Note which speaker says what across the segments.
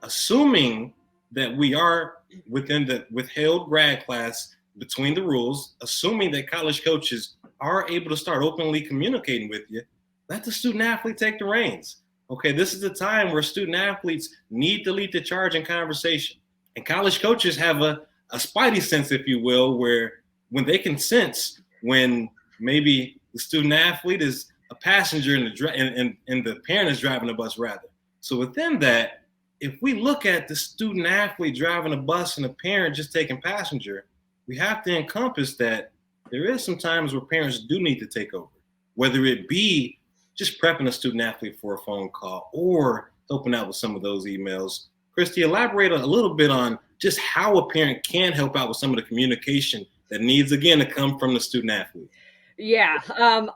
Speaker 1: assuming that we are within the withheld grad class between the rules, assuming that college coaches are able to start openly communicating with you, let the student athlete take the reins. Okay, this is the time where student athletes need to lead the charge in conversation. And college coaches have a spidey sense, if you will, where when they can sense when maybe the student athlete is a passenger and the parent is driving the bus rather. So within that, if we look at the student athlete driving a bus and the parent just taking passenger, we have to encompass that there is some times where parents do need to take over, whether it be just prepping a student athlete for a phone call or helping out with some of those emails. Christy, elaborate a little bit on just how a parent can help out with some of the communication that needs, again, to come from the student athlete.
Speaker 2: Yeah,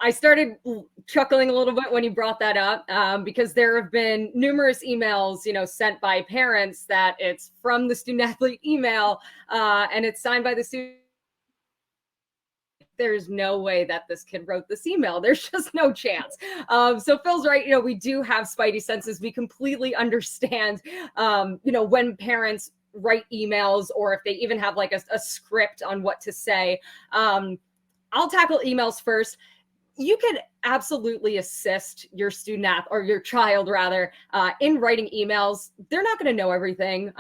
Speaker 2: I started chuckling a little bit when you brought that up because there have been numerous emails, sent by parents that it's from the student athlete email and it's signed by the student. There's no way that this kid wrote this email. There's just no chance. So Phil's right. We do have spidey senses. We completely understand, when parents write emails or if they even have like a script on what to say. I'll tackle emails first. You could absolutely assist your student or your child rather in writing emails. They're not going to know everything.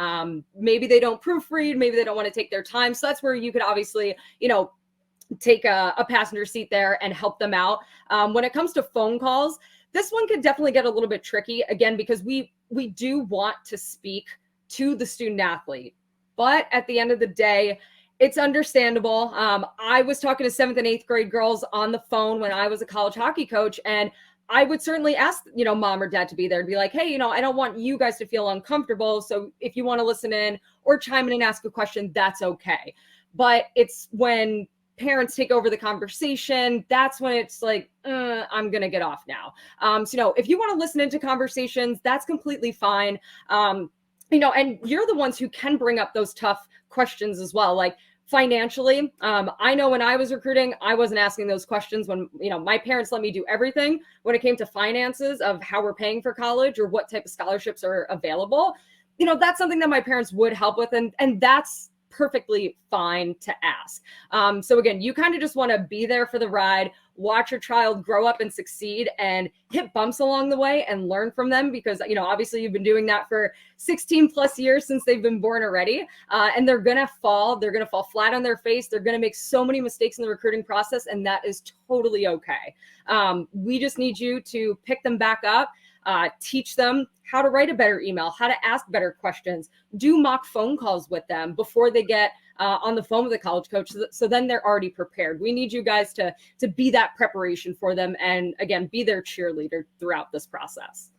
Speaker 2: Maybe they don't proofread. Maybe they don't want to take their time. So that's where you could obviously, take a passenger seat there and help them out. When it comes to phone calls, this one could definitely get a little bit tricky again, because we do want to speak to the student athlete. But at the end of the day, it's understandable. I was talking to 7th and 8th grade girls on the phone when I was a college hockey coach, and I would certainly ask, mom or dad to be there and be like, hey, I don't want you guys to feel uncomfortable. So if you want to listen in or chime in and ask a question, that's okay. But it's when parents take over the conversation, that's when it's like, I'm going to get off now. So, if you want to listen into conversations, that's completely fine. And you're the ones who can bring up those tough questions as well. Like financially, I know when I was recruiting, I wasn't asking those questions when, my parents let me do everything when it came to finances of how we're paying for college or what type of scholarships are available. That's something that my parents would help with. And that's perfectly fine to ask. So again, you kind of just want to be there for the ride, watch your child grow up and succeed and hit bumps along the way and learn from them because, obviously you've been doing that for 16 plus years since they've been born already. And they're going to fall flat on their face. They're going to make so many mistakes in the recruiting process, and that is totally okay. We just need you to pick them back up. Teach them how to write a better email, how to ask better questions, do mock phone calls with them before they get on the phone with a college coach. So then they're already prepared. We need you guys to be that preparation for them. And again, be their cheerleader throughout this process.